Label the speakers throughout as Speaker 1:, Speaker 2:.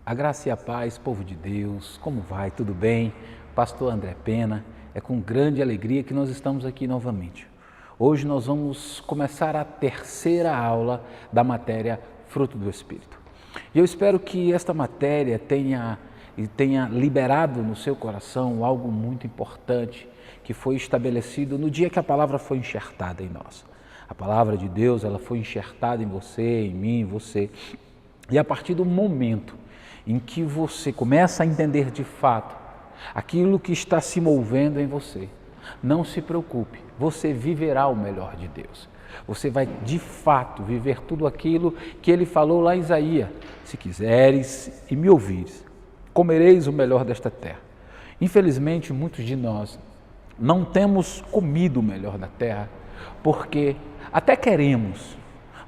Speaker 1: A graça e a paz, povo de Deus, como vai? Tudo bem? Pastor André Pena, é com grande alegria que nós estamos aqui novamente. Hoje nós vamos começar a terceira aula da matéria Fruto do Espírito. E eu espero que esta matéria tenha liberado no seu coração algo muito importante que foi estabelecido no dia que a palavra foi enxertada em nós. A palavra de Deus, ela foi enxertada em você, em mim, em você. E a partir do momento em que você começa a entender de fato aquilo que está se movendo em você, não se preocupe, você viverá o melhor de Deus. Você vai de fato viver tudo aquilo que ele falou lá em Isaías: se quiseres e me ouvires, comereis o melhor desta terra. Infelizmente, muitos de nós não temos comido o melhor da terra, porque até queremos,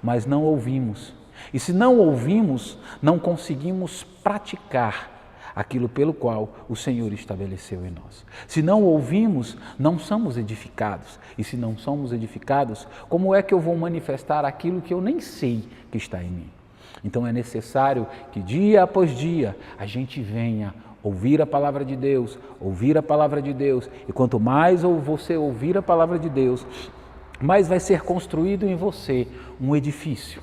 Speaker 1: mas não ouvimos. E se não ouvimos, não conseguimos praticar aquilo pelo qual o Senhor estabeleceu em nós. Se não ouvimos, não somos edificados. E se não somos edificados, como é que eu vou manifestar aquilo que eu nem sei que está em mim? Então é necessário que dia após dia a gente venha ouvir a palavra de Deus, ouvir a palavra de Deus. E quanto mais você ouvir a palavra de Deus, mais vai ser construído em você um edifício.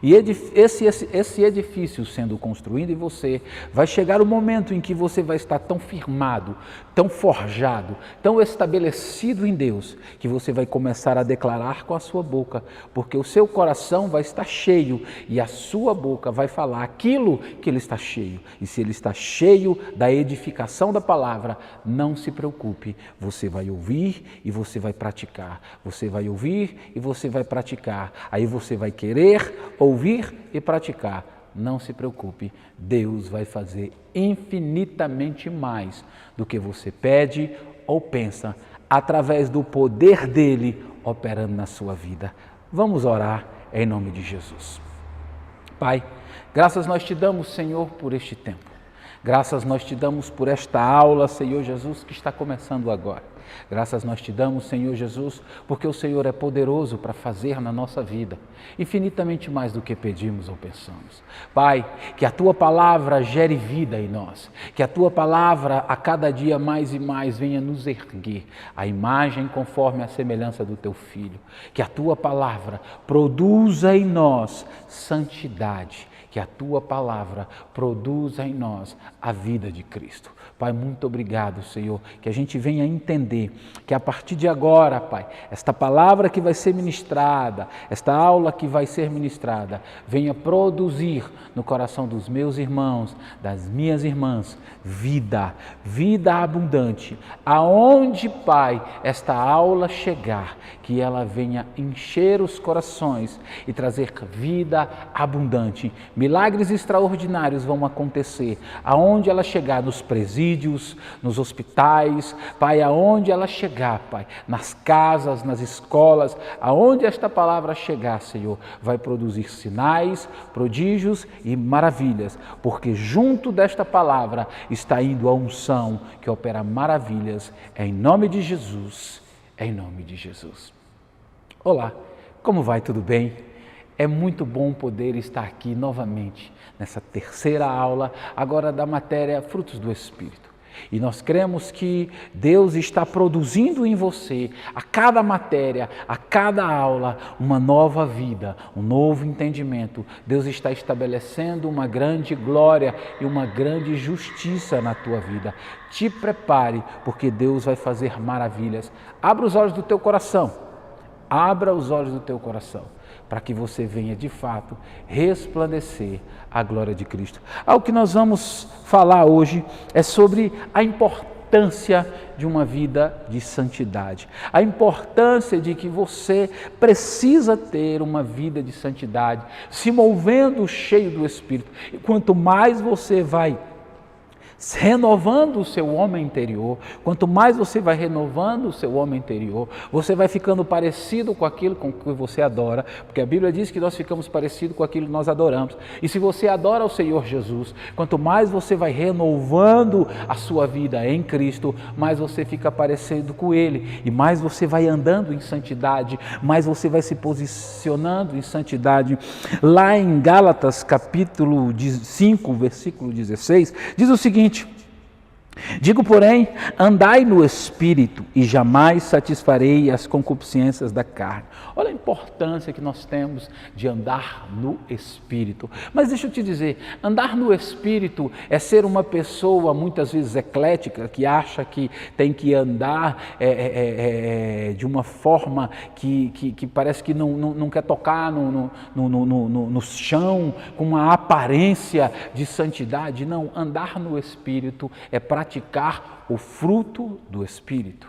Speaker 1: E esse edifício sendo construído em você, vai chegar o momento em que você vai estar tão firmado, tão forjado, tão estabelecido em Deus, que você vai começar a declarar com a sua boca, porque o seu coração vai estar cheio e a sua boca vai falar aquilo que ele está cheio. E se ele está cheio da edificação da palavra, não se preocupe, você vai ouvir e você vai praticar. Você vai ouvir e você vai praticar. Aí você vai querer ouvir e praticar. Não se preocupe, Deus vai fazer infinitamente mais do que você pede ou pensa, através do poder dele operando na sua vida. Vamos orar em nome de Jesus. Pai, graças nós te damos, Senhor, por este tempo. Graças nós te damos por esta aula, Senhor Jesus, que está começando agora. Graças nós te damos, Senhor Jesus, porque o Senhor é poderoso para fazer na nossa vida infinitamente mais do que pedimos ou pensamos. Pai, que a Tua palavra gere vida em nós, que a Tua palavra a cada dia mais e mais venha nos erguer a imagem conforme a semelhança do Teu Filho, que a Tua palavra produza em nós santidade, que a Tua palavra produza em nós a vida de Cristo. Pai, muito obrigado, Senhor, que a gente venha entender que a partir de agora, Pai, esta palavra que vai ser ministrada, esta aula que vai ser ministrada, venha produzir no coração dos meus irmãos, das minhas irmãs, vida abundante. Aonde, Pai, esta aula chegar, que ela venha encher os corações e trazer vida abundante. Milagres extraordinários vão acontecer aonde ela chegar, nos presídios, nos hospitais, Pai, aonde ela chegar, Pai, nas casas, nas escolas, aonde esta palavra chegar, Senhor, vai produzir sinais, prodígios e maravilhas, porque junto desta palavra está indo a unção que opera maravilhas, em nome de Jesus, em nome de Jesus. Olá, como vai? Tudo bem? É muito bom poder estar aqui novamente nessa terceira aula, agora da matéria Frutos do Espírito. E nós cremos que Deus está produzindo em você, a cada matéria, a cada aula, uma nova vida, um novo entendimento. Deus está estabelecendo uma grande glória e uma grande justiça na tua vida. Te prepare, porque Deus vai fazer maravilhas. Abra os olhos do teu coração, abra os olhos do teu coração, para que você venha de fato resplandecer a glória de Cristo. O que nós vamos falar hoje é sobre a importância de uma vida de santidade. A importância de que você precisa ter uma vida de santidade, se movendo cheio do Espírito. E quanto mais você vai renovando o seu homem interior. Quanto mais você vai renovando o seu homem interior, você vai ficando parecido com aquilo com que você adora, porque a Bíblia diz que nós ficamos parecidos com aquilo que nós adoramos. E se você adora o Senhor Jesus, quanto mais você vai renovando a sua vida em Cristo, mais você fica parecido com Ele, e mais você vai andando em santidade, mais você vai se posicionando em santidade. Lá em Gálatas capítulo 5, versículo 16, diz o seguinte: digo, porém, andai no Espírito e jamais satisfarei as concupiscências da carne. Olha a importância que nós temos de andar no Espírito. Mas deixa eu te dizer, andar no Espírito é ser uma pessoa muitas vezes eclética, que acha que tem que andar de uma forma que parece que não quer tocar no chão, com uma aparência de santidade. Não, andar no Espírito é praticar o fruto do Espírito.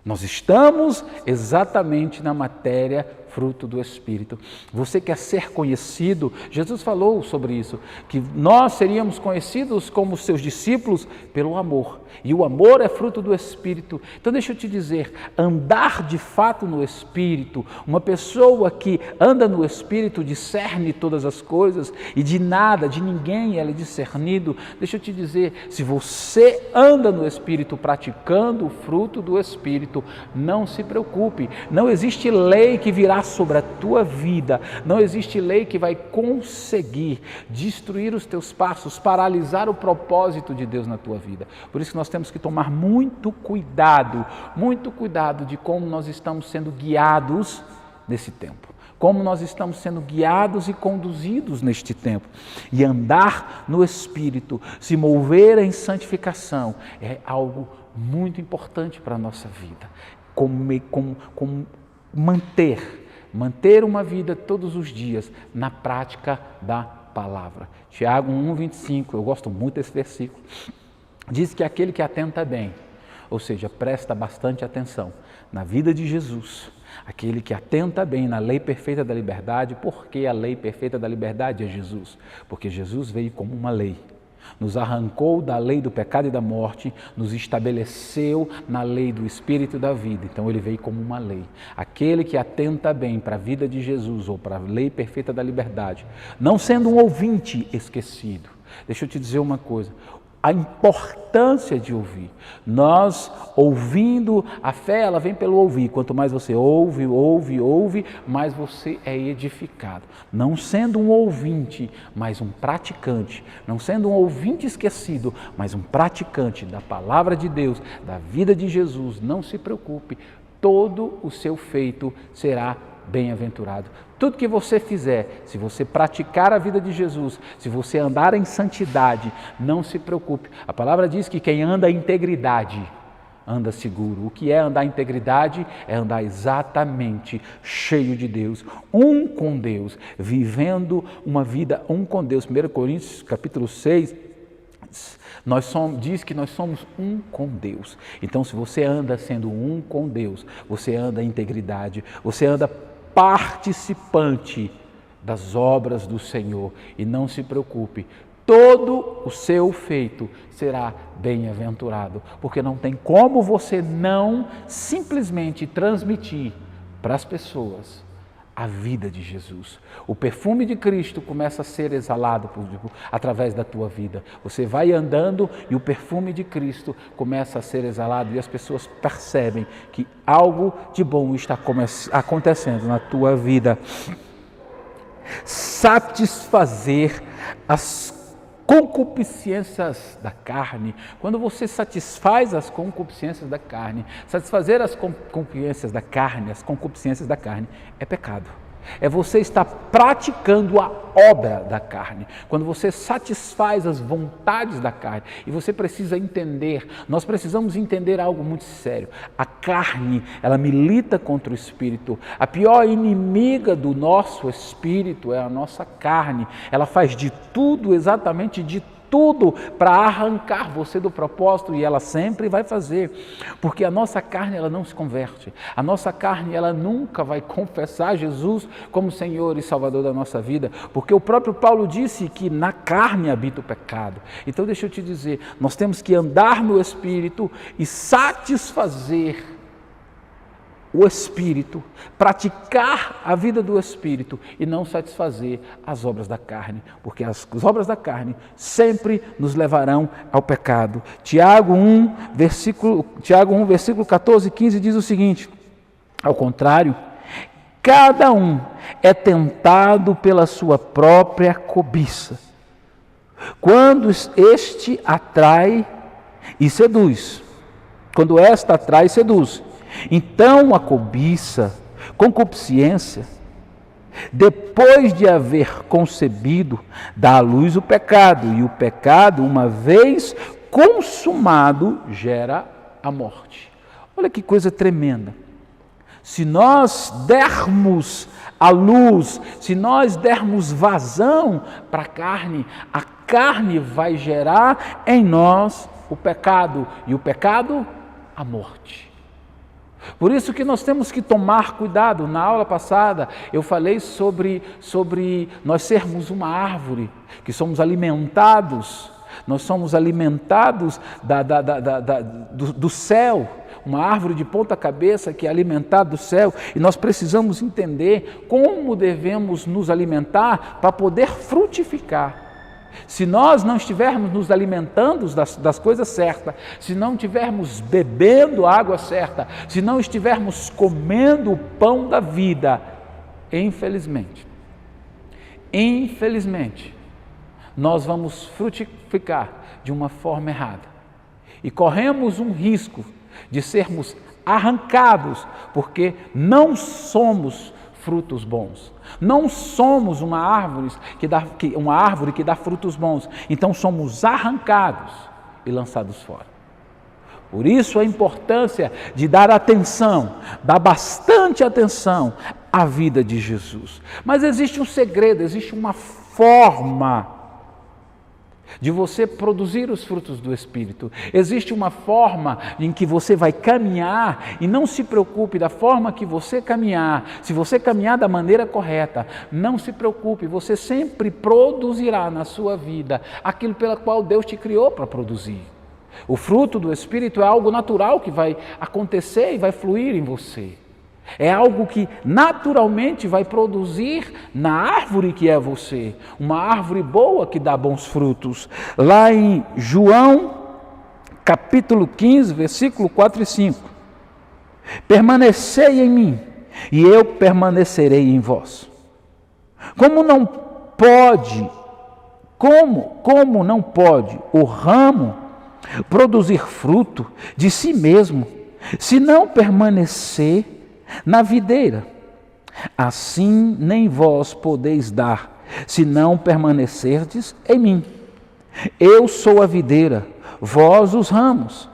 Speaker 1: Nós estamos exatamente na matéria fruto do Espírito. Você quer ser conhecido? Jesus falou sobre isso, que nós seríamos conhecidos como seus discípulos pelo amor. E o amor é fruto do Espírito. Então deixa eu te dizer, andar de fato no Espírito, uma pessoa que anda no Espírito discerne todas as coisas e de nada, de ninguém ela é discernido. Deixa eu te dizer, se você anda no Espírito praticando o fruto do Espírito, não se preocupe, não existe lei que virá sobre a tua vida, não existe lei que vai conseguir destruir os teus passos, paralisar o propósito de Deus na tua vida. Por isso que nós temos que tomar muito cuidado de como nós estamos sendo guiados nesse tempo, como nós estamos sendo guiados e conduzidos neste tempo. E andar no Espírito, se mover em santificação, é algo muito importante para a nossa vida. Manter uma vida todos os dias na prática da palavra. Tiago 1,25, eu gosto muito desse versículo, diz que aquele que atenta bem, ou seja, presta bastante atenção na vida de Jesus, aquele que atenta bem na lei perfeita da liberdade. Porque a lei perfeita da liberdade é Jesus, porque Jesus veio como uma lei, nos arrancou da lei do pecado e da morte, nos estabeleceu na lei do Espírito da vida. Então ele veio como uma lei. Aquele que atenta bem para a vida de Jesus ou para a lei perfeita da liberdade, não sendo um ouvinte esquecido. Deixa eu te dizer uma coisa, a importância de ouvir. Nós ouvindo, a fé ela vem pelo ouvir. Quanto mais você ouve, mais você é edificado. Não sendo um ouvinte, mas um praticante. Não sendo um ouvinte esquecido, mas um praticante da palavra de Deus, da vida de Jesus. Não se preocupe, todo o seu feito será bem-aventurado. Tudo que você fizer, se você praticar a vida de Jesus, se você andar em santidade, não se preocupe. A palavra diz que quem anda em integridade, anda seguro. O que é andar em integridade? É andar exatamente cheio de Deus, um com Deus, vivendo uma vida um com Deus. 1 Coríntios capítulo 6, diz que nós somos um com Deus. Então, se você anda sendo um com Deus, você anda em integridade, você anda participante das obras do Senhor. E não se preocupe, todo o seu feito será bem-aventurado, porque não tem como você não simplesmente transmitir para as pessoas a vida de Jesus. O perfume de Cristo começa a ser exalado através da tua vida. Você vai andando e o perfume de Cristo começa a ser exalado e as pessoas percebem que algo de bom está acontecendo na tua vida. Satisfazer as concupiscências da carne. Quando você satisfaz as concupiscências da carne, satisfazer as concupiscências da carne é pecado. É você estar praticando a obra da carne. Quando você satisfaz as vontades da carne, e você precisa entender, nós precisamos entender algo muito sério. A carne, ela milita contra o espírito. A pior inimiga do nosso espírito é a nossa carne. Ela faz de tudo, exatamente de tudo para arrancar você do propósito, e ela sempre vai fazer, porque a nossa carne ela não se converte, a nossa carne ela nunca vai confessar Jesus como Senhor e Salvador da nossa vida, porque o próprio Paulo disse que na carne habita o pecado. Então deixa eu te dizer, nós temos que andar no Espírito e satisfazer o Espírito, praticar a vida do Espírito e não satisfazer as obras da carne, porque as obras da carne sempre nos levarão ao pecado. Tiago 1, versículo 14 e 15 diz o seguinte: ao contrário, cada um é tentado pela sua própria cobiça, quando este atrai e seduz. Quando esta atrai e seduz. Então a cobiça, concupiscência, depois de haver concebido, dá à luz o pecado, e o pecado, uma vez consumado, gera a morte. Olha que coisa tremenda. Se nós dermos a luz, se nós dermos vazão para a carne vai gerar em nós o pecado, e o pecado, a morte. Por isso que nós temos que tomar cuidado. Na aula passada eu falei sobre nós sermos uma árvore, que somos alimentados, nós somos alimentados do céu, uma árvore de ponta cabeça que é alimentada do céu, e nós precisamos entender como devemos nos alimentar para poder frutificar. Se nós não estivermos nos alimentando das coisas certas, se não estivermos bebendo a água certa, se não estivermos comendo o pão da vida, infelizmente, nós vamos frutificar de uma forma errada. E corremos um risco de sermos arrancados, porque não somos frutos bons. Não somos uma árvore que dá frutos bons. Então somos arrancados e lançados fora. Por isso a importância de dar atenção, dar bastante atenção à vida de Jesus. Mas existe um segredo, existe uma forma de você produzir os frutos do Espírito. Existe uma forma em que você vai caminhar, e não se preocupe da forma que você caminhar. Se você caminhar da maneira correta, não se preocupe, você sempre produzirá na sua vida aquilo pela qual Deus te criou para produzir. O fruto do Espírito é algo natural que vai acontecer e vai fluir em você. É algo que naturalmente vai produzir na árvore que é você, uma árvore boa que dá bons frutos. Lá em João, capítulo 15, versículo 4 e 5. Permanecei em mim, e eu permanecerei em vós. Como não pode o ramo produzir fruto de si mesmo, se não permanecer na videira? Assim nem vós podeis dar, se não permanecerdes em mim. Eu sou a videira, vós os ramos.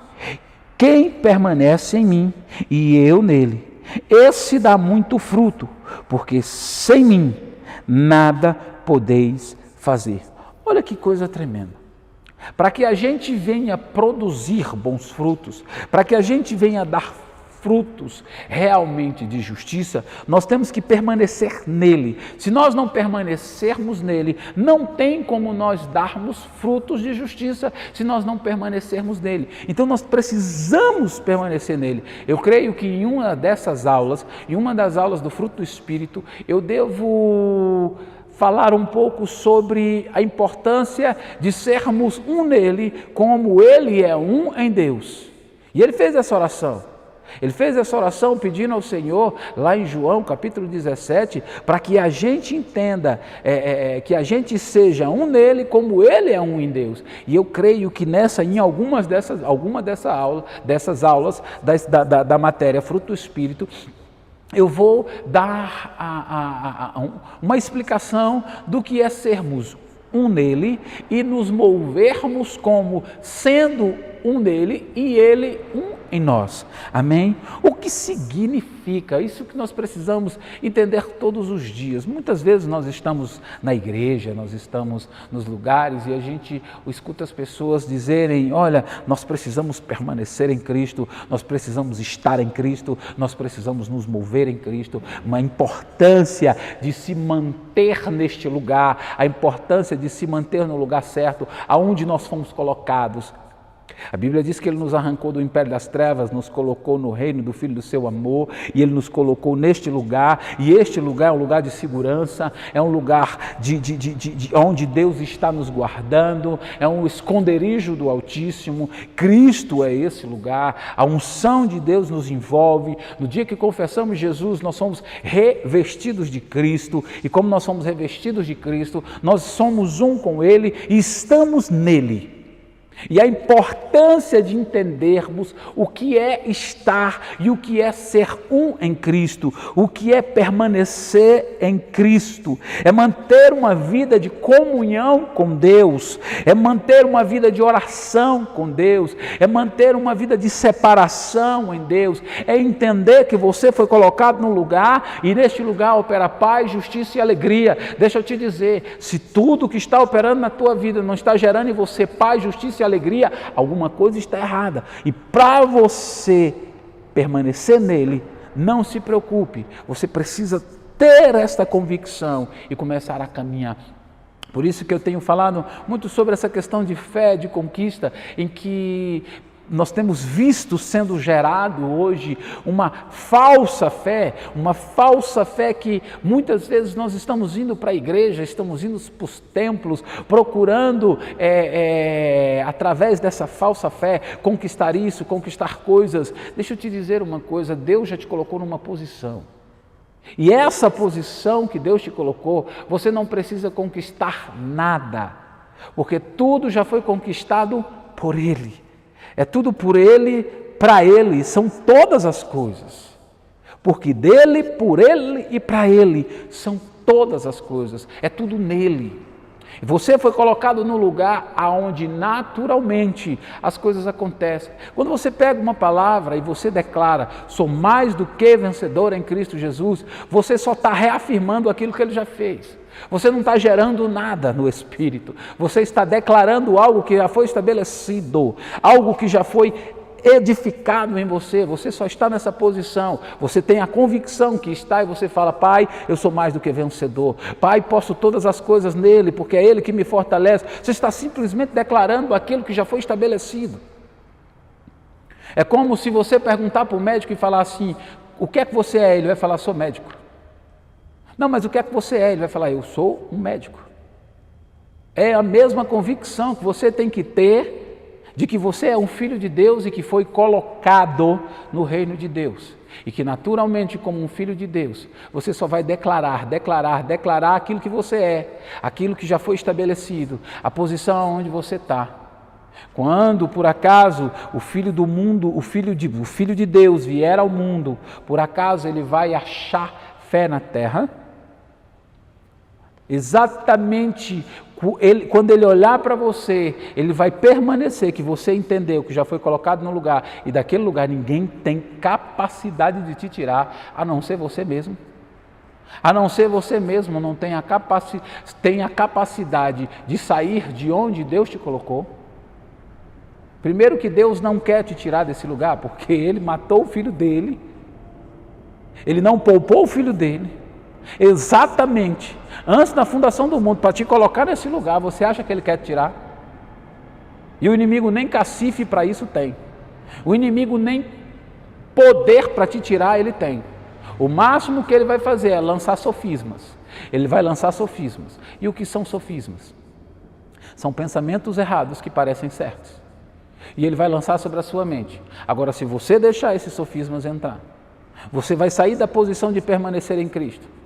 Speaker 1: Quem permanece em mim e eu nele, esse dá muito fruto, porque sem mim nada podeis fazer. Olha que coisa tremenda. Para que a gente venha produzir bons frutos, para que a gente venha dar frutos realmente de justiça, nós temos que permanecer nele. Se nós não permanecermos nele, não tem como nós darmos frutos de justiça se nós não permanecermos nele. Então nós precisamos permanecer nele. Eu creio que em uma das aulas do fruto do Espírito, eu devo falar um pouco sobre a importância de sermos um nele, como ele é um em Deus. E ele fez essa oração. Ele fez essa oração pedindo ao Senhor, lá em João capítulo 17, para que a gente entenda, que a gente seja um nele como ele é um em Deus. E eu creio que em alguma dessas aulas da matéria fruto do Espírito, eu vou dar uma explicação do que é sermos um nele e nos movermos como sendo um nele e ele um em nós. Amém? O que significa? Isso que nós precisamos entender todos os dias. Muitas vezes nós estamos na igreja, nós estamos nos lugares e a gente escuta as pessoas dizerem, olha, nós precisamos permanecer em Cristo, nós precisamos estar em Cristo, nós precisamos nos mover em Cristo, uma importância de se manter neste lugar, a importância de se manter no lugar certo, aonde nós fomos colocados. A Bíblia diz que Ele nos arrancou do império das trevas, nos colocou no reino do Filho do seu amor, e Ele nos colocou neste lugar, e este lugar é um lugar de segurança, é um lugar onde Deus está nos guardando, é um esconderijo do Altíssimo. Cristo é esse lugar, a unção de Deus nos envolve. No dia que confessamos Jesus, nós somos revestidos de Cristo, e como nós somos revestidos de Cristo, nós somos um com Ele e estamos nele. E a importância de entendermos o que é estar e o que é ser um em Cristo, o que é permanecer em Cristo, é manter uma vida de comunhão com Deus, é manter uma vida de oração com Deus, é manter uma vida de separação em Deus, é entender que você foi colocado num lugar e neste lugar opera paz, justiça e alegria. Deixa eu te dizer, se tudo que está operando na tua vida não está gerando em você paz, justiça e alegria, alguma coisa está errada. E para você permanecer nele, não se preocupe, você precisa ter esta convicção e começar a caminhar. Por isso que eu tenho falado muito sobre essa questão de fé, de conquista, em que nós temos visto sendo gerado hoje uma falsa fé que muitas vezes nós estamos indo para a igreja, estamos indo para os templos, procurando através dessa falsa fé conquistar isso, conquistar coisas. Deixa eu te dizer uma coisa, Deus já te colocou numa posição. E essa posição que Deus te colocou, você não precisa conquistar nada, porque tudo já foi conquistado por Ele. É tudo por Ele, para Ele, são todas as coisas. Porque dEle, por Ele e para Ele são todas as coisas. É tudo nele. Você foi colocado no lugar aonde naturalmente as coisas acontecem. Quando você pega uma palavra e você declara, sou mais do que vencedor em Cristo Jesus, você só está reafirmando aquilo que Ele já fez. Você não está gerando nada no Espírito, você está declarando algo que já foi estabelecido, algo que já foi edificado em você. Você só está nessa posição, você tem a convicção que está e você fala, Pai, eu sou mais do que vencedor, Pai, posso todas as coisas nele, porque é Ele que me fortalece. Você está simplesmente declarando aquilo que já foi estabelecido. É como se você perguntar para o médico e falar assim, o que é que você é? Ele vai falar, sou médico. Não, mas o que é que você é? Ele vai falar, eu sou um médico. É a mesma convicção que você tem que ter de que você é um filho de Deus e que foi colocado no reino de Deus. E que naturalmente, como um filho de Deus, você só vai declarar aquilo que você é, aquilo que já foi estabelecido, a posição onde você está. Quando, por acaso, o filho do mundo, o filho de Deus vier ao mundo, por acaso ele vai achar fé na terra? Exatamente, quando ele olhar para você, ele vai permanecer, que você entendeu que já foi colocado no lugar, e daquele lugar ninguém tem capacidade de te tirar, a não ser você mesmo. A não ser você mesmo não tem a capacidade de sair de onde Deus te colocou. Primeiro que Deus não quer te tirar desse lugar, porque Ele matou o filho dele, Ele não poupou o filho dele, exatamente antes da fundação do mundo, para te colocar nesse lugar. Você acha que Ele quer te tirar? E o inimigo nem cacife para isso tem, o inimigo nem poder para te tirar ele tem. O máximo que ele vai fazer é lançar sofismas. Ele vai lançar sofismas. E o que são sofismas? São pensamentos errados que parecem certos. E ele vai lançar sobre a sua mente. Agora, se você deixar esses sofismas entrar, você vai sair da posição de permanecer em Cristo.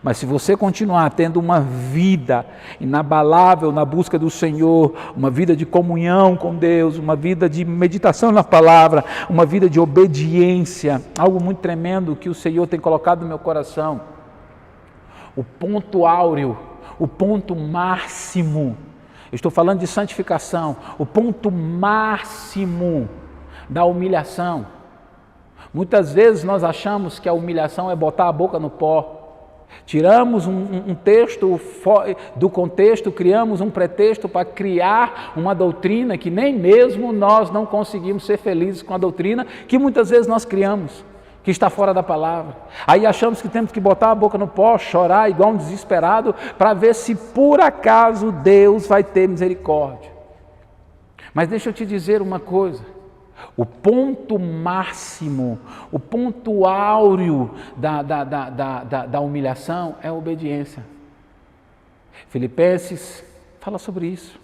Speaker 1: Mas se você continuar tendo uma vida inabalável na busca do Senhor, uma vida de comunhão com Deus, uma vida de meditação na palavra, uma vida de obediência, algo muito tremendo que o Senhor tem colocado no meu coração, o ponto áureo, o ponto máximo, eu estou falando de santificação, o ponto máximo da humilhação. Muitas vezes nós achamos que a humilhação é botar a boca no pó. Tiramos um texto do contexto, criamos um pretexto para criar uma doutrina que nem mesmo nós não conseguimos ser felizes com a doutrina que muitas vezes nós criamos, que está fora da palavra. Aí achamos que temos que botar a boca no pó, chorar igual um desesperado para ver se por acaso Deus vai ter misericórdia. Mas deixa eu te dizer uma coisa. O ponto máximo, o ponto áureo da humilhação é a obediência. Filipenses fala sobre isso.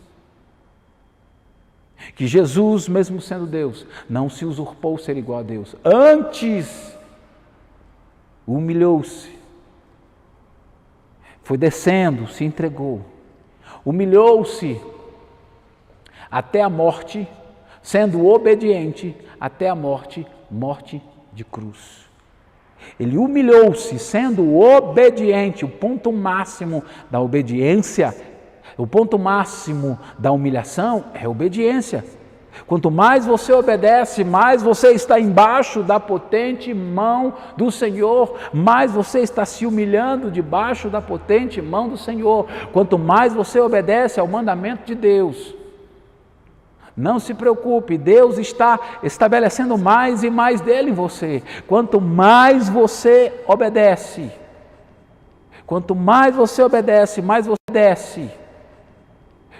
Speaker 1: Que Jesus, mesmo sendo Deus, não se usurpou ser igual a Deus. Antes, humilhou-se. Foi descendo, se entregou. Humilhou-se até a morte, sendo obediente até a morte, morte de cruz. Ele humilhou-se, sendo obediente. O ponto máximo da obediência, o ponto máximo da humilhação é a obediência. Quanto mais você obedece, mais você está embaixo da potente mão do Senhor, mais você está se humilhando debaixo da potente mão do Senhor. Quanto mais você obedece ao mandamento de Deus, não se preocupe, Deus está estabelecendo mais e mais dele em você. Quanto mais você obedece, quanto mais você obedece, mais você desce.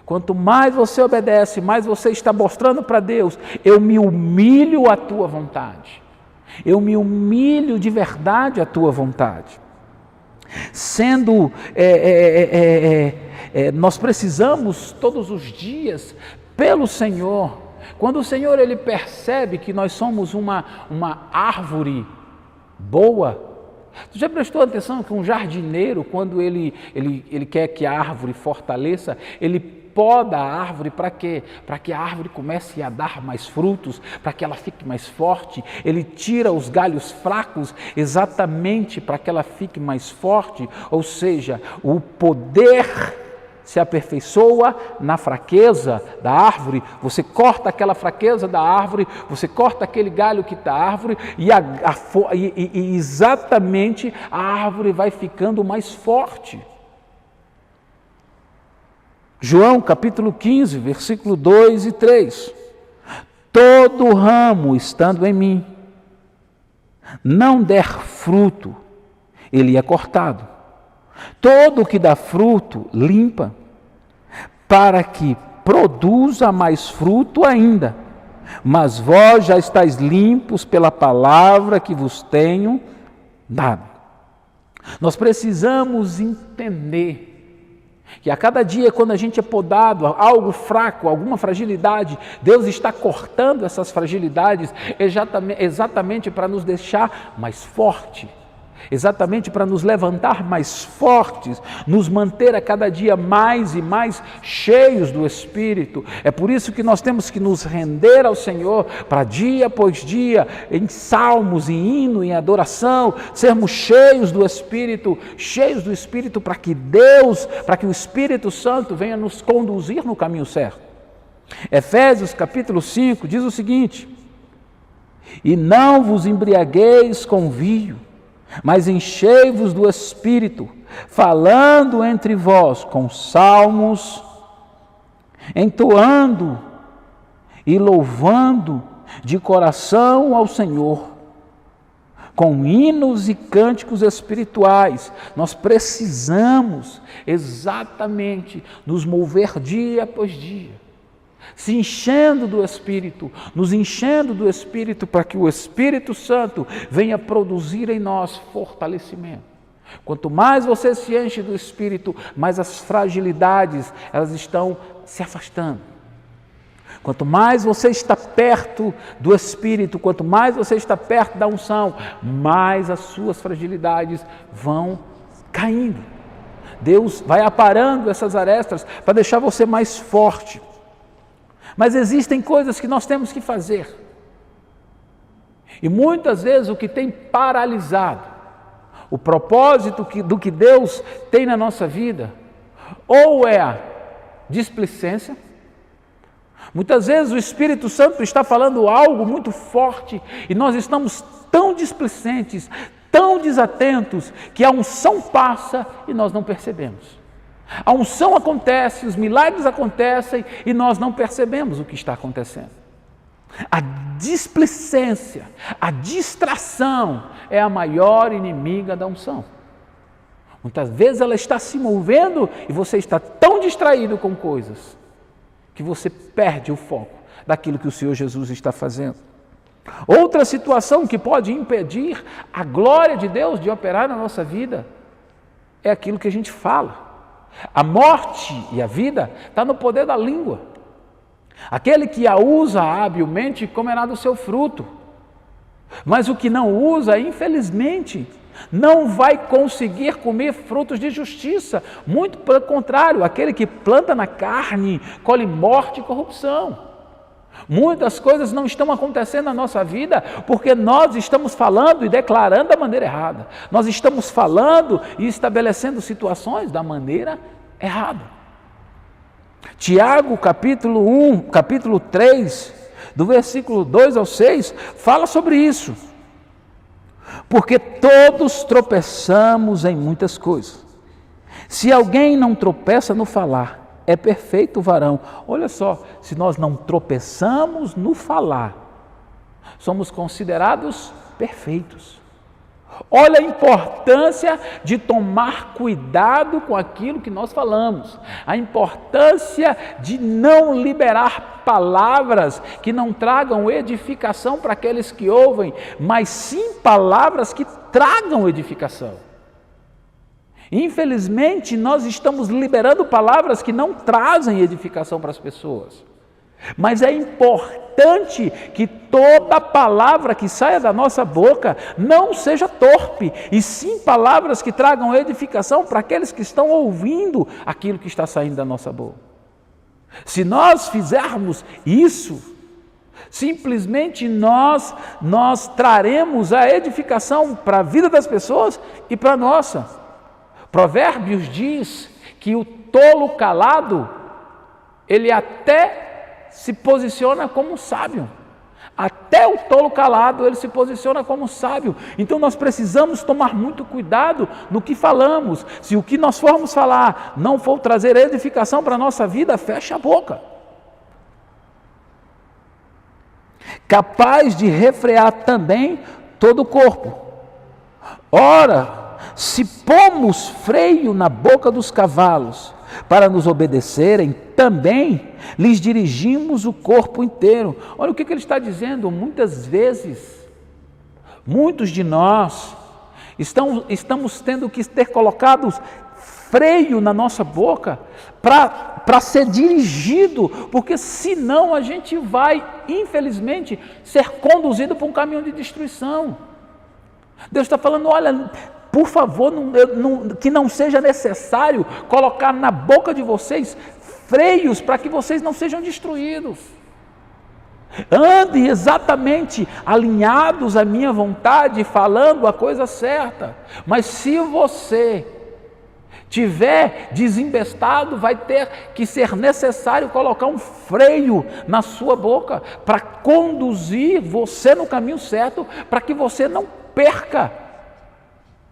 Speaker 1: Quanto mais você obedece, mais você está mostrando para Deus: eu me humilho à tua vontade. Eu me humilho de verdade à tua vontade. Nós precisamos todos os dias pelo Senhor. Quando o Senhor ele percebe que nós somos uma árvore boa, tu já prestou atenção que um jardineiro, quando ele quer que a árvore fortaleça, ele poda a árvore para quê? Para que a árvore comece a dar mais frutos, para que ela fique mais forte. Ele tira os galhos fracos exatamente para que ela fique mais forte, ou seja, o poder se aperfeiçoa na fraqueza da árvore. Você corta aquela fraqueza da árvore, você corta aquele galho que está a árvore e exatamente a árvore vai ficando mais forte. João capítulo 15, versículo 2 e 3. Todo ramo estando em mim não der fruto, ele é cortado. Todo que dá fruto, limpa, para que produza mais fruto ainda. Mas vós já estáis limpos pela palavra que vos tenho dado. Nós precisamos entender que a cada dia, quando a gente é podado, algo fraco, alguma fragilidade, Deus está cortando essas fragilidades exatamente para nos deixar mais forte. Exatamente para nos levantar mais fortes, nos manter a cada dia mais e mais cheios do Espírito. É por isso que nós temos que nos render ao Senhor para dia após dia, em salmos, em hino, em adoração, sermos cheios do Espírito para que o Espírito Santo venha nos conduzir no caminho certo. Efésios capítulo 5 diz o seguinte: e não vos embriagueis com vinho, mas enchei-vos do Espírito, falando entre vós com salmos, entoando e louvando de coração ao Senhor, com hinos e cânticos espirituais. Nós precisamos exatamente nos mover dia após dia, se enchendo do Espírito, nos enchendo do Espírito, para que o Espírito Santo venha produzir em nós fortalecimento. Quanto mais você se enche do Espírito, mais as fragilidades elas estão se afastando. Quanto mais você está perto do Espírito, quanto mais você está perto da unção, mais as suas fragilidades vão caindo. Deus vai aparando essas arestas para deixar você mais forte. Mas existem coisas que nós temos que fazer. E muitas vezes o que tem paralisado o propósito do que Deus tem na nossa vida, ou é a displicência, Muitas vezes o Espírito Santo está falando algo muito forte e nós estamos tão displicentes, tão desatentos, que a unção passa e nós não percebemos. A unção acontece, os milagres acontecem e nós não percebemos o que está acontecendo. A displicência, a distração é a maior inimiga da unção. Muitas vezes ela está se movendo e você está tão distraído com coisas que você perde o foco daquilo que o Senhor Jesus está fazendo. Outra situação que pode impedir a glória de Deus de operar na nossa vida é aquilo que a gente fala. A morte e a vida está no poder da língua. Aquele que a usa habilmente comerá do seu fruto, mas o que não usa, infelizmente, não vai conseguir comer frutos de justiça. Muito pelo contrário, aquele que planta na carne colhe morte e corrupção. Muitas coisas não estão acontecendo na nossa vida porque nós estamos falando e declarando da maneira errada. Nós estamos falando e estabelecendo situações da maneira errada. Tiago, capítulo 3, do versículo 2 ao 6, fala sobre isso. Porque todos tropeçamos em muitas coisas. Se alguém não tropeça no falar, é perfeito o varão. Olha só, se nós não tropeçamos no falar, somos considerados perfeitos. Olha a importância de tomar cuidado com aquilo que nós falamos. A importância de não liberar palavras que não tragam edificação para aqueles que ouvem, mas sim palavras que tragam edificação. Infelizmente, nós estamos liberando palavras que não trazem edificação para as pessoas. Mas é importante que toda palavra que saia da nossa boca não seja torpe, e sim palavras que tragam edificação para aqueles que estão ouvindo aquilo que está saindo da nossa boca. Se nós fizermos isso, simplesmente nós traremos a edificação para a vida das pessoas e para a nossa. Provérbios diz que o tolo calado, ele até se posiciona como sábio. Até o tolo calado, ele se posiciona como sábio. Então nós precisamos tomar muito cuidado no que falamos. Se o que nós formos falar não for trazer edificação para a nossa vida, fecha a boca. Capaz de refrear também todo o corpo. Ora, se pomos freio na boca dos cavalos para nos obedecerem, também lhes dirigimos o corpo inteiro. Olha o que ele está dizendo. Muitas vezes, muitos de nós estamos tendo que ter colocados freio na nossa boca para ser dirigido, porque senão a gente vai, infelizmente, ser conduzido por um caminho de destruição. Deus está falando, olha, por favor, que não seja necessário colocar na boca de vocês freios para que vocês não sejam destruídos. Andem exatamente alinhados à minha vontade, falando a coisa certa. Mas se você tiver desembestado, vai ter que ser necessário colocar um freio na sua boca para conduzir você no caminho certo, para que você não perca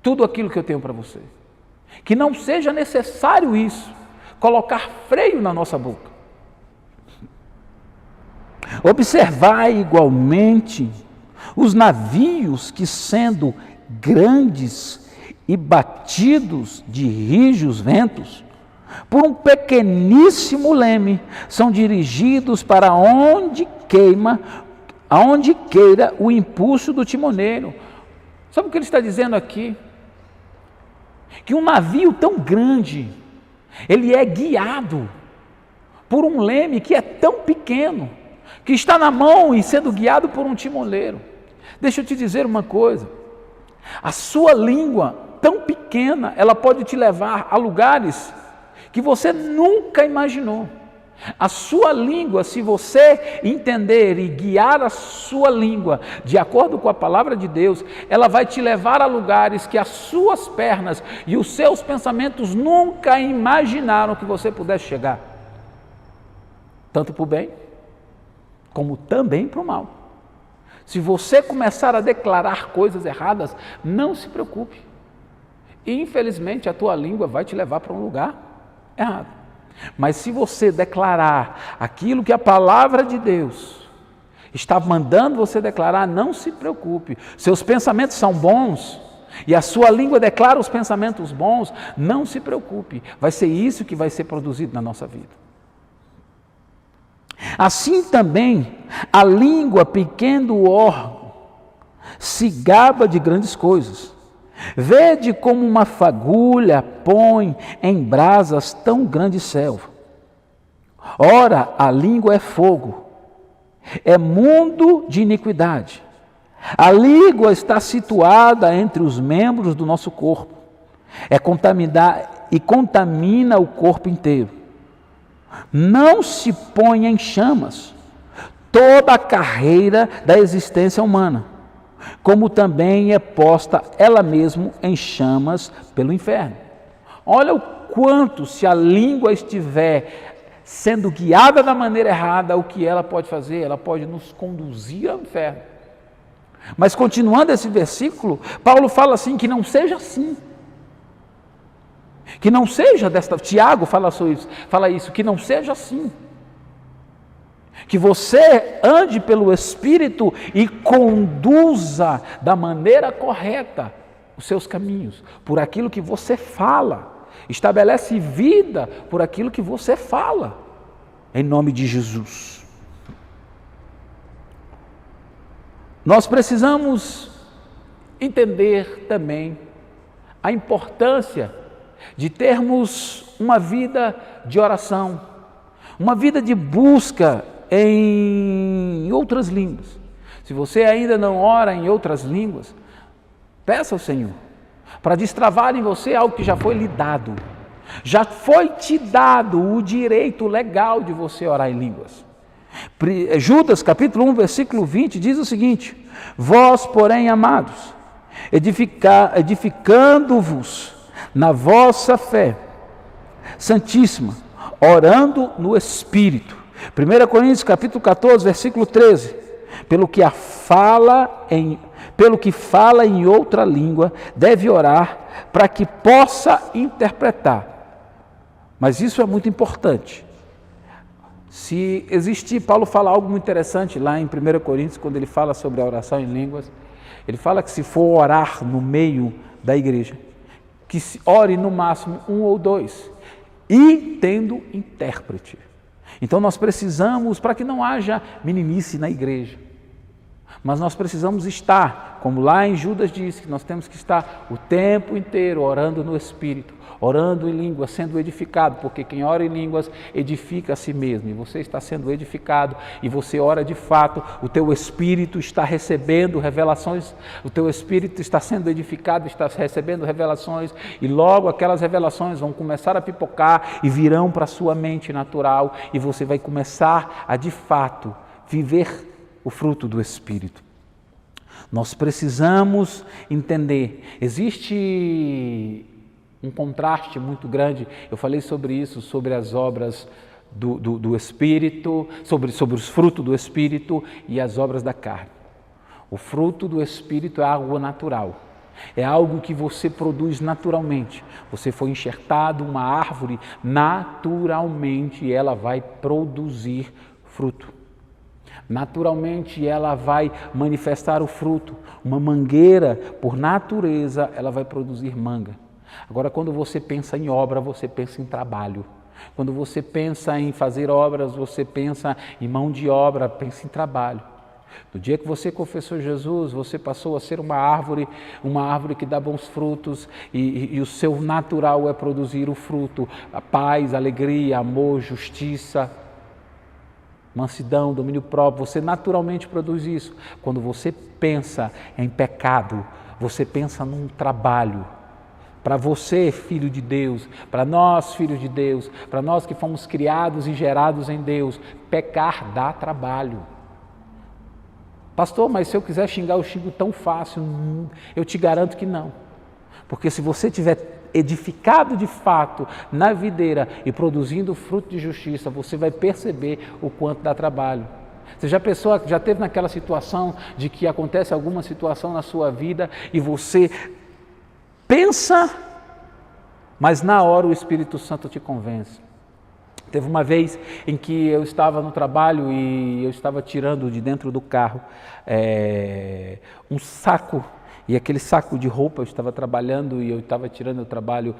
Speaker 1: tudo aquilo que eu tenho para você. Que não seja necessário isso, colocar freio na nossa boca. Observai igualmente os navios que, sendo grandes e batidos de rijos ventos, por um pequeníssimo leme, são dirigidos para aonde queira o impulso do timoneiro. Sabe o que ele está dizendo aqui? Que um navio tão grande, ele é guiado por um leme que é tão pequeno, que está na mão e sendo guiado por um timoneiro. Deixa eu te dizer uma coisa, a sua língua tão pequena, ela pode te levar a lugares que você nunca imaginou. A sua língua, se você entender e guiar a sua língua de acordo com a palavra de Deus, ela vai te levar a lugares que as suas pernas e os seus pensamentos nunca imaginaram que você pudesse chegar. Tanto para o bem como também para o mal. Se você começar a declarar coisas erradas, não se preocupe. Infelizmente, a tua língua vai te levar para um lugar errado. Mas se você declarar aquilo que a palavra de Deus está mandando você declarar, não se preocupe. Seus pensamentos são bons e a sua língua declara os pensamentos bons, não se preocupe. Vai ser isso que vai ser produzido na nossa vida. Assim também, a língua, pequeno órgão, se gaba de grandes coisas. Vede como uma fagulha põe em brasas tão grande selva. Ora, a língua é fogo, é mundo de iniquidade. A língua está situada entre os membros do nosso corpo, contamina o corpo inteiro. Não se põe em chamas toda a carreira da existência humana, como também é posta ela mesma em chamas pelo inferno. Olha o quanto, se a língua estiver sendo guiada da maneira errada, o que ela pode fazer? Ela pode nos conduzir ao inferno. Mas continuando esse versículo, Paulo fala assim, que não seja assim. Que não seja desta... Tiago fala isso, que não seja assim. Que você ande pelo Espírito e conduza da maneira correta os seus caminhos, por aquilo que você fala. Estabelece vida por aquilo que você fala, em nome de Jesus. Nós precisamos entender também a importância de termos uma vida de oração, uma vida de busca em outras línguas. Se você ainda não ora em outras línguas, peça ao Senhor para destravar em você algo que já foi lhe dado. Já foi te dado o direito legal de você orar em línguas. Judas capítulo 1, versículo 20 diz o seguinte: vós, porém, amados, edificando-vos na vossa fé santíssima, orando no Espírito. 1 Coríntios capítulo 14, versículo 13, pelo que fala em outra língua, deve orar para que possa interpretar. Mas isso é muito importante. Se existir, Paulo fala algo muito interessante lá em 1 Coríntios, quando ele fala sobre a oração em línguas, ele fala que se for orar no meio da igreja, que se ore no máximo 1 ou 2, e tendo intérprete. Então nós precisamos, para que não haja meninice na igreja, mas nós precisamos estar, como lá em Judas diz, que nós temos que estar o tempo inteiro orando no Espírito, orando em línguas, sendo edificado, porque quem ora em línguas edifica a si mesmo, e você está sendo edificado, e você ora de fato, o teu espírito está recebendo revelações, o teu espírito está sendo edificado, está recebendo revelações, e logo aquelas revelações vão começar a pipocar e virão para a sua mente natural, e você vai começar a de fato viver o fruto do Espírito. Nós precisamos entender, existe um contraste muito grande, eu falei sobre isso, sobre as obras do Espírito, sobre os frutos do Espírito e as obras da carne. O fruto do Espírito é algo natural, é algo que você produz naturalmente. Você foi enxertado uma árvore, naturalmente ela vai produzir fruto. Naturalmente ela vai manifestar o fruto. Uma mangueira, por natureza, ela vai produzir manga. Agora, quando você pensa em obra, você pensa em trabalho. Quando você pensa em fazer obras, você pensa em mão de obra, pensa em trabalho. No dia que você confessou Jesus, você passou a ser uma árvore que dá bons frutos, e o seu natural é produzir o fruto, a paz, alegria, amor, justiça, mansidão, domínio próprio. Você naturalmente produz isso. Quando você pensa em pecado, você pensa num trabalho. Para você, filho de Deus, para nós, filhos de Deus, para nós que fomos criados e gerados em Deus, pecar dá trabalho. Pastor, mas se eu quiser xingar, eu xingo tão fácil. Eu te garanto que não. Porque se você tiver edificado de fato na videira e produzindo fruto de justiça, você vai perceber o quanto dá trabalho. Você já teve naquela situação de que acontece alguma situação na sua vida e você pensa, mas na hora o Espírito Santo te convence. Teve uma vez em que eu estava no trabalho e eu estava tirando de dentro do carro um saco, e aquele saco de roupa, eu estava trabalhando e eu estava tirando, eu trabalho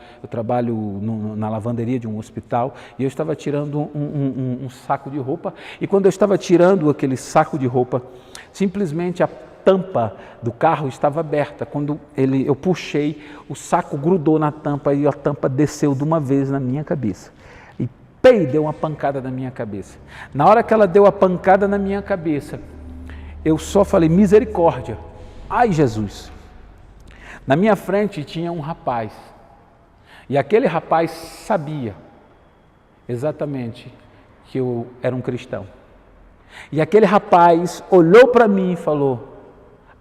Speaker 1: na lavanderia de um hospital, e eu estava tirando um saco de roupa, e quando eu estava tirando aquele saco de roupa, simplesmente a tampa do carro estava aberta. Quando eu puxei, o saco grudou na tampa e a tampa desceu de uma vez na minha cabeça. E deu uma pancada na minha cabeça. Na hora que ela deu a pancada na minha cabeça, eu só falei, misericórdia. Ai, Jesus! Na minha frente tinha um rapaz, e aquele rapaz sabia exatamente que eu era um cristão. E aquele rapaz olhou para mim e falou,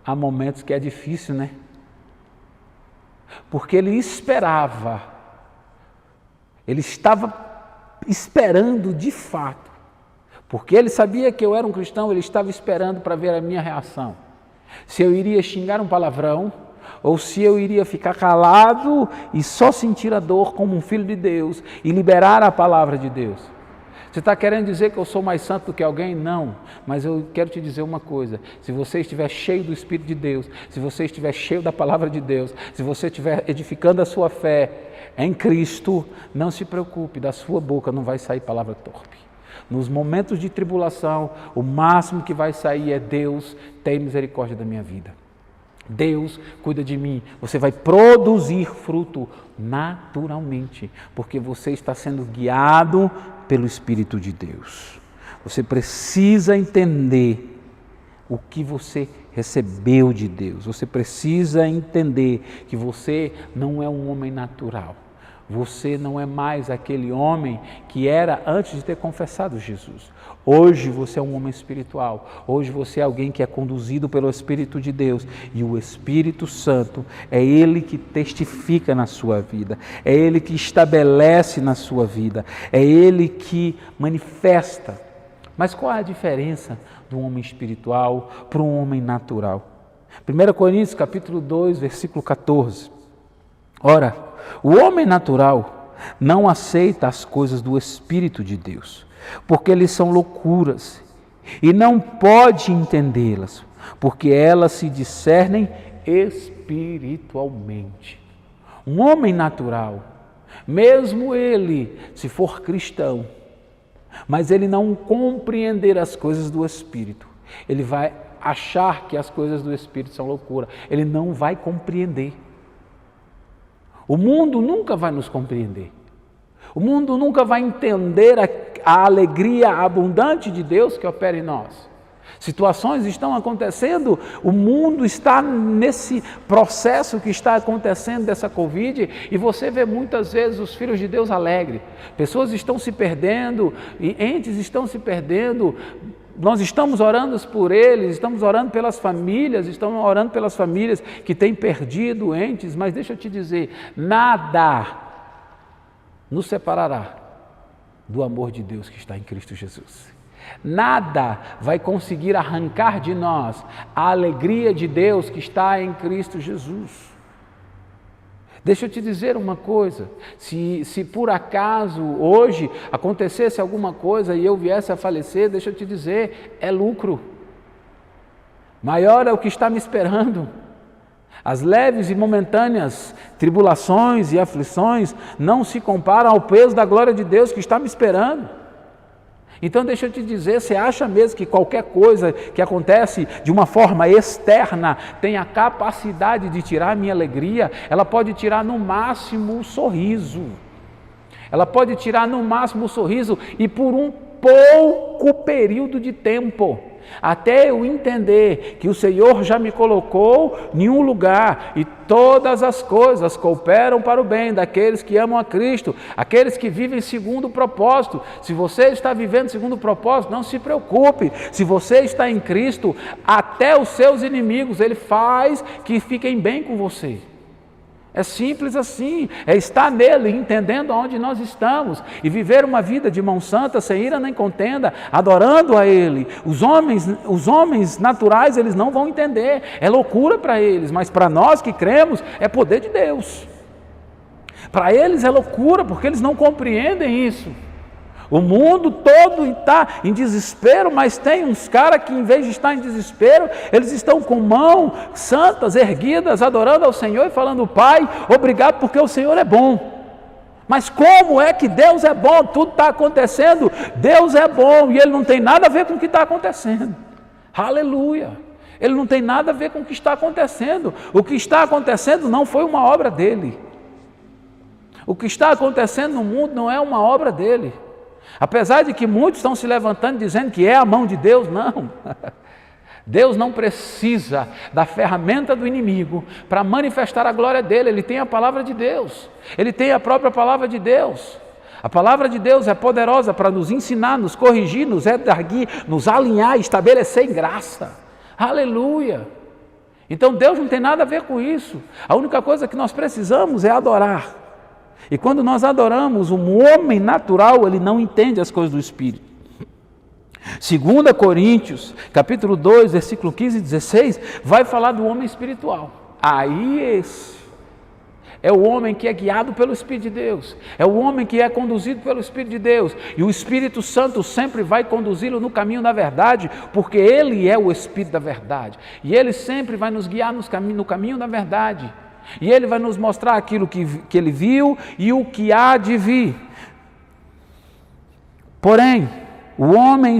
Speaker 1: há momentos que é difícil, né? Porque ele estava esperando de fato, porque ele sabia que eu era um cristão, ele estava esperando para ver a minha reação. Se eu iria xingar um palavrão, ou se eu iria ficar calado e só sentir a dor como um filho de Deus e liberar a palavra de Deus. Você está querendo dizer que eu sou mais santo do que alguém? Não, mas eu quero te dizer uma coisa, se você estiver cheio do Espírito de Deus, se você estiver cheio da palavra de Deus, se você estiver edificando a sua fé em Cristo, não se preocupe, da sua boca não vai sair palavra torpe. Nos momentos de tribulação, o máximo que vai sair é Deus tem misericórdia da minha vida. Deus cuida de mim, você vai produzir fruto naturalmente, porque você está sendo guiado pelo Espírito de Deus. Você precisa entender o que você recebeu de Deus, você precisa entender que você não é um homem natural. Você não é mais aquele homem que era antes de ter confessado Jesus. Hoje você é um homem espiritual. Hoje você é alguém que é conduzido pelo Espírito de Deus. E o Espírito Santo é Ele que testifica na sua vida. É Ele que estabelece na sua vida. É Ele que manifesta. Mas qual é a diferença do homem espiritual para um homem natural? 1 Coríntios capítulo 2, versículo 14. Ora, o homem natural não aceita as coisas do Espírito de Deus, porque eles são loucuras, e não pode entendê-las, porque elas se discernem espiritualmente. Um homem natural, mesmo ele, se for cristão, mas ele não compreender as coisas do Espírito, ele vai achar que as coisas do Espírito são loucura, ele não vai compreender. O mundo nunca vai nos compreender. O mundo nunca vai entender a alegria abundante de Deus que opera em nós. Situações estão acontecendo, o mundo está nesse processo que está acontecendo dessa Covid, e você vê muitas vezes os filhos de Deus alegres. Pessoas estão se perdendo, e entes estão se perdendo. Nós estamos orando por eles, estamos orando pelas famílias, que têm perdido entes, mas deixa eu te dizer, nada nos separará do amor de Deus que está em Cristo Jesus. Nada vai conseguir arrancar de nós a alegria de Deus que está em Cristo Jesus. Deixa eu te dizer uma coisa, se por acaso hoje acontecesse alguma coisa e eu viesse a falecer, deixa eu te dizer, é lucro. Maior é o que está me esperando. As leves e momentâneas tribulações e aflições não se comparam ao peso da glória de Deus que está me esperando. Então deixa eu te dizer, você acha mesmo que qualquer coisa que acontece de uma forma externa tem a capacidade de tirar a minha alegria? Ela pode tirar no máximo o sorriso. Ela pode tirar no máximo o sorriso e por um pouco período de tempo. Até eu entender que o Senhor já me colocou em um lugar e todas as coisas cooperam para o bem daqueles que amam a Cristo, aqueles que vivem segundo o propósito. Se você está vivendo segundo o propósito, não se preocupe. Se você está em Cristo, até os seus inimigos Ele faz que fiquem bem com você. É simples assim, é estar nele, entendendo onde nós estamos e viver uma vida de mão santa, sem ira nem contenda, adorando a Ele. Os homens naturais, eles não vão entender, é loucura para eles, mas para nós que cremos, é poder de Deus. Para eles é loucura, porque eles não compreendem isso. O mundo todo está em desespero, mas tem uns caras que, em vez de estar em desespero, eles estão com mãos santas, erguidas, adorando ao Senhor e falando: Pai, obrigado porque o Senhor é bom. Mas como é que Deus é bom? Tudo está acontecendo, Deus é bom e Ele não tem nada a ver com o que está acontecendo. Aleluia! Ele não tem nada a ver com o que está acontecendo. O que está acontecendo não foi uma obra dEle. O que está acontecendo no mundo não é uma obra dEle. Apesar de que muitos estão se levantando dizendo que é a mão de Deus, não. Deus não precisa da ferramenta do inimigo para manifestar a glória dele. Ele tem a palavra de Deus, ele tem a própria palavra de Deus. A palavra de Deus é poderosa para nos ensinar, nos corrigir, nos redarguir, nos alinhar, estabelecer em graça. Aleluia! Então Deus não tem nada a ver com isso. A única coisa que nós precisamos é adorar. E quando nós adoramos, um homem natural, ele não entende as coisas do Espírito. 2 Coríntios, capítulo 2, versículo 15 e 16, vai falar do homem espiritual. Aí esse é o homem que é guiado pelo Espírito de Deus, é o homem que é conduzido pelo Espírito de Deus, e o Espírito Santo sempre vai conduzi-lo no caminho da verdade, porque Ele é o Espírito da verdade, e Ele sempre vai nos guiar no caminho da verdade. E Ele vai nos mostrar aquilo que Ele viu e o que há de vir. Porém, o homem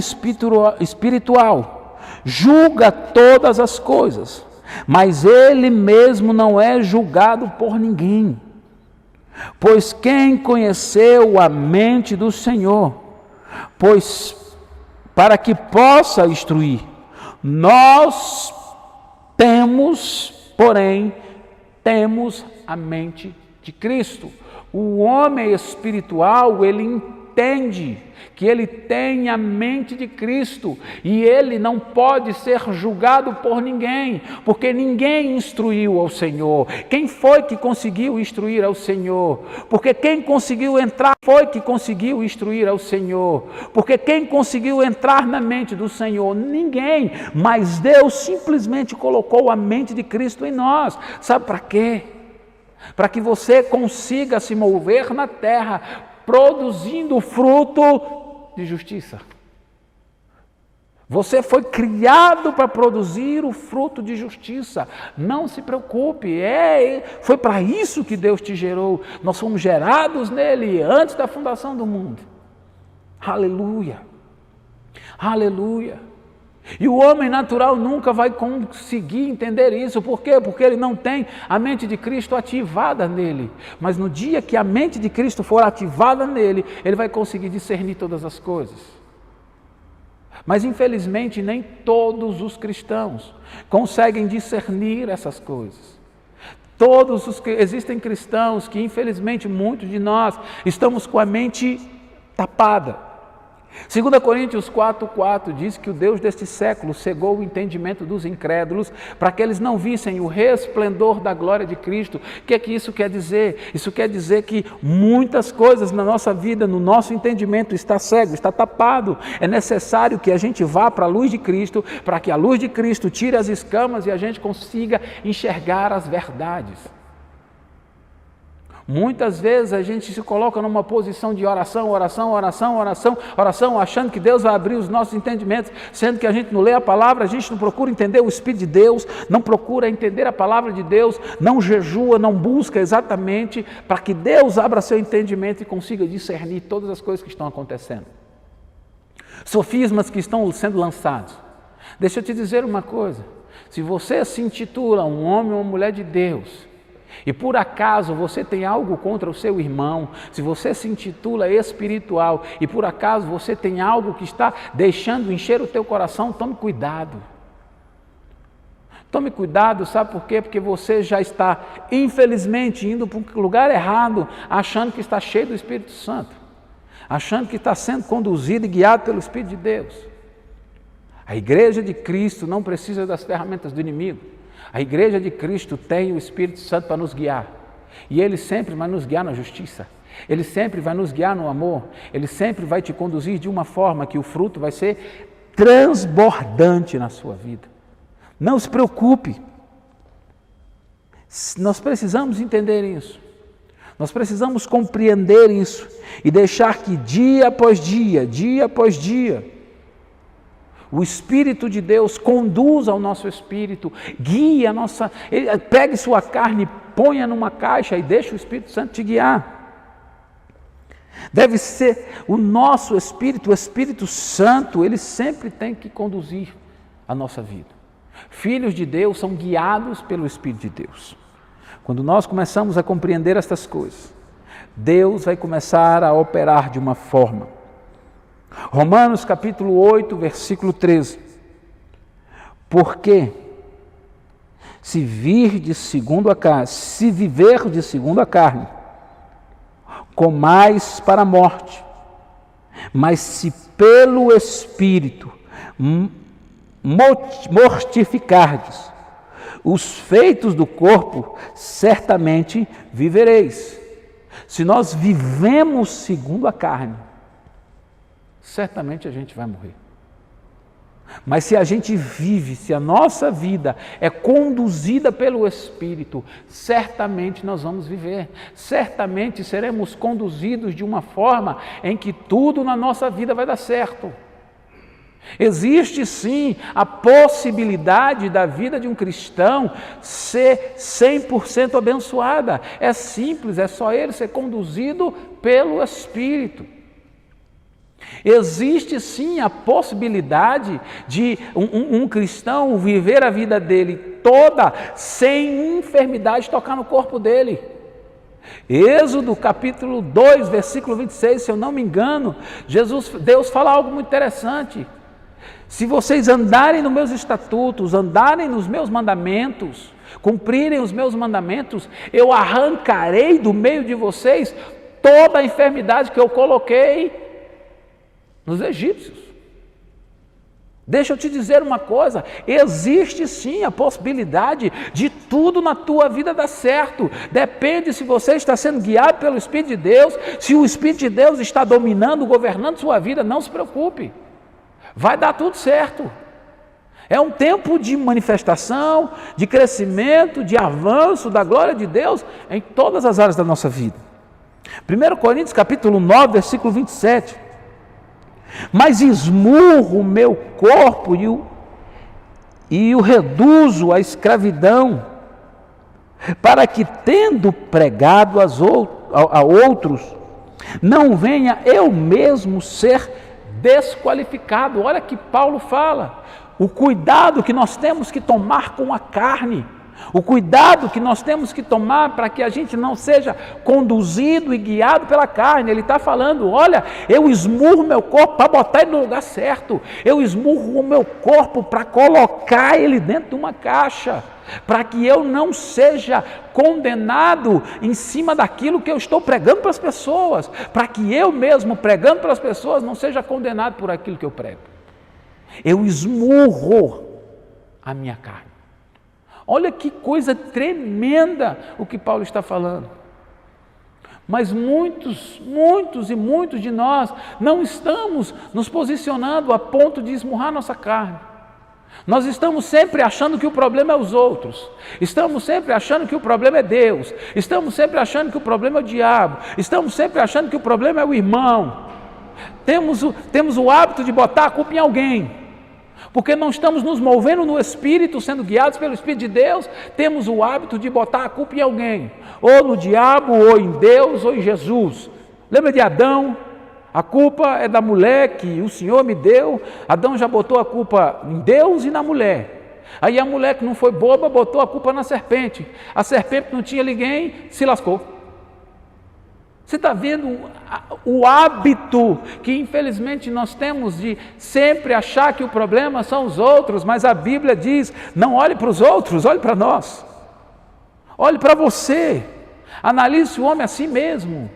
Speaker 1: espiritual julga todas as coisas, mas ele mesmo não é julgado por ninguém. Pois quem conheceu a mente do Senhor, pois para que possa instruir, nós temos, porém, temos a mente de Cristo. O homem espiritual, ele entende que ele tem a mente de Cristo e ele não pode ser julgado por ninguém, porque ninguém instruiu ao Senhor. Quem foi que conseguiu instruir ao Senhor? Porque quem conseguiu entrar foi que conseguiu instruir ao Senhor. Porque quem conseguiu entrar na mente do Senhor? Ninguém, mas Deus simplesmente colocou a mente de Cristo em nós. Sabe para quê? Para que você consiga se mover na terra, produzindo fruto de justiça. Você foi criado para produzir o fruto de justiça. Não se preocupe, foi para isso que Deus te gerou. Nós fomos gerados nele antes da fundação do mundo. Aleluia, aleluia. E o homem natural nunca vai conseguir entender isso. Por quê? Porque ele não tem a mente de Cristo ativada nele. Mas no dia que a mente de Cristo for ativada nele, ele vai conseguir discernir todas as coisas. Mas infelizmente nem todos os cristãos conseguem discernir essas coisas. Existem cristãos que infelizmente muitos de nós estamos com a mente tapada. 2 Coríntios 4,4 diz que o Deus deste século cegou o entendimento dos incrédulos para que eles não vissem o resplendor da glória de Cristo. O que é que isso quer dizer? Isso quer dizer que muitas coisas na nossa vida, no nosso entendimento, está cego, está tapado. É necessário que a gente vá para a luz de Cristo, para que a luz de Cristo tire as escamas e a gente consiga enxergar as verdades. Muitas vezes a gente se coloca numa posição de oração, achando que Deus vai abrir os nossos entendimentos, sendo que a gente não lê a palavra, a gente não procura entender o Espírito de Deus, não procura entender a palavra de Deus, não jejua, não busca exatamente para que Deus abra seu entendimento e consiga discernir todas as coisas que estão acontecendo. Sofismas que estão sendo lançados. Deixa eu te dizer uma coisa, se você se intitula um homem ou uma mulher de Deus, e por acaso você tem algo contra o seu irmão, se você se intitula espiritual e por acaso você tem algo que está deixando encher o teu coração, tome cuidado. Tome cuidado, sabe por quê? Porque você já está, infelizmente, indo para um lugar errado, achando que está cheio do Espírito Santo, achando que está sendo conduzido e guiado pelo Espírito de Deus. A igreja de Cristo não precisa das ferramentas do inimigo. A igreja de Cristo tem o Espírito Santo para nos guiar. E Ele sempre vai nos guiar na justiça. Ele sempre vai nos guiar no amor. Ele sempre vai te conduzir de uma forma que o fruto vai ser transbordante na sua vida. Não se preocupe. Nós precisamos entender isso. Nós precisamos compreender isso e deixar que dia após dia, o Espírito de Deus conduza o nosso espírito, guie a nossa... Pegue sua carne, ponha numa caixa e deixe o Espírito Santo te guiar. Deve ser o nosso Espírito, o Espírito Santo, ele sempre tem que conduzir a nossa vida. Filhos de Deus são guiados pelo Espírito de Deus. Quando nós começamos a compreender estas coisas, Deus vai começar a operar de uma forma. Romanos capítulo 8, versículo 13. Porque se viverdes segundo a carne, comais para a morte, mas se pelo Espírito mortificardes os feitos do corpo, certamente vivereis. Se nós vivemos segundo a carne, certamente a gente vai morrer. Mas se a gente vive, se a nossa vida é conduzida pelo Espírito, certamente nós vamos viver. Certamente seremos conduzidos de uma forma em que tudo na nossa vida vai dar certo. Existe sim a possibilidade da vida de um cristão ser 100% abençoada. É simples, é só ele ser conduzido pelo Espírito. Existe sim a possibilidade de um cristão viver a vida dele toda sem enfermidade tocar no corpo dele. Êxodo capítulo 2, versículo 26, se eu não me engano, Deus fala algo muito interessante. Se vocês andarem nos meus estatutos, andarem nos meus mandamentos, cumprirem os meus mandamentos, eu arrancarei do meio de vocês toda a enfermidade que eu coloquei nos egípcios. Deixa eu te dizer uma coisa, existe sim a possibilidade de tudo na tua vida dar certo. Depende se você está sendo guiado pelo Espírito de Deus, se o Espírito de Deus está dominando, governando sua vida, não se preocupe. Vai dar tudo certo. É um tempo de manifestação, de crescimento, de avanço da glória de Deus em todas as áreas da nossa vida. 1 Coríntios capítulo 9, versículo 27. Mas esmurro o meu corpo e o reduzo à escravidão, para que, tendo pregado a outros, não venha eu mesmo ser desqualificado. Olha que Paulo fala, o cuidado que nós temos que tomar com a carne, o cuidado que nós temos que tomar para que a gente não seja conduzido e guiado pela carne. Ele está falando, olha, eu esmurro meu corpo para botar ele no lugar certo, eu esmurro o meu corpo para colocar ele dentro de uma caixa, para que eu não seja condenado em cima daquilo que eu estou pregando para as pessoas, para que eu mesmo pregando para as pessoas não seja condenado por aquilo que eu prego. Eu esmurro a minha carne. Olha que coisa tremenda o que Paulo está falando. Mas muitos de nós não estamos nos posicionando a ponto de esmurrar nossa carne. Nós estamos sempre achando que o problema é os outros, estamos sempre achando que o problema é Deus, estamos sempre achando que o problema é o diabo, estamos sempre achando que o problema é o irmão. Temos o hábito de botar a culpa em alguém, porque não estamos nos movendo no Espírito, sendo guiados pelo Espírito de Deus. Temos o hábito de botar a culpa em alguém, ou no diabo, ou em Deus, ou em Jesus. Lembra de Adão? A culpa é da mulher que o Senhor me deu. Adão já botou a culpa em Deus e na mulher. Aí a mulher que não foi boba botou a culpa na serpente. A serpente não tinha ninguém, se lascou. Você está vendo o hábito que infelizmente nós temos de sempre achar que o problema são os outros, mas a Bíblia diz, não olhe para os outros, olhe para nós. Olhe para você. Analise o homem a si mesmo.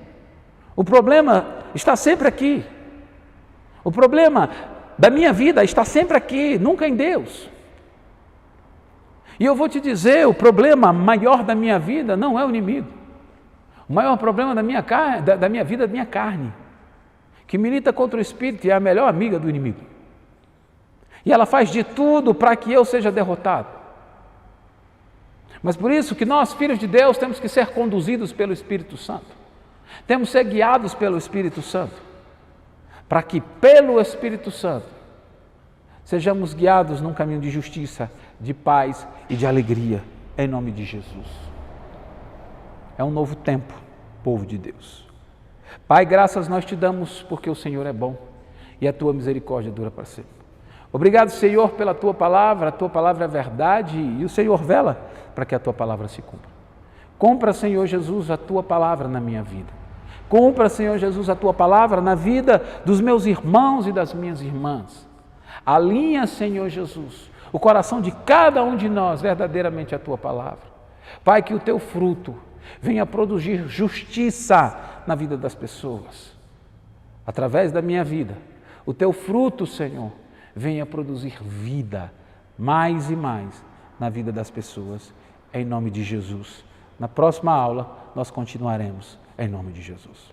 Speaker 1: O problema está sempre aqui. O problema da minha vida está sempre aqui, nunca em Deus. E eu vou te dizer, o problema maior da minha vida não é o inimigo. O maior problema da minha vida é a minha carne, que milita contra o Espírito e é a melhor amiga do inimigo. E ela faz de tudo para que eu seja derrotado. Mas por isso que nós, filhos de Deus, temos que ser conduzidos pelo Espírito Santo. Temos que ser guiados pelo Espírito Santo, para que pelo Espírito Santo sejamos guiados num caminho de justiça, de paz e de alegria, em nome de Jesus. É um novo tempo, povo de Deus. Pai, graças nós te damos porque o Senhor é bom e a tua misericórdia dura para sempre. Obrigado, Senhor, pela tua palavra, a tua palavra é verdade e o Senhor vela para que a tua palavra se cumpra. Cumpra, Senhor Jesus, a tua palavra na minha vida. Cumpra, Senhor Jesus, a tua palavra na vida dos meus irmãos e das minhas irmãs. Alinha, Senhor Jesus, o coração de cada um de nós verdadeiramente a tua palavra. Pai, que o teu fruto venha produzir justiça na vida das pessoas. Através da minha vida, o teu fruto, Senhor, venha produzir vida, mais e mais, na vida das pessoas, em nome de Jesus. Na próxima aula, nós continuaremos, em nome de Jesus.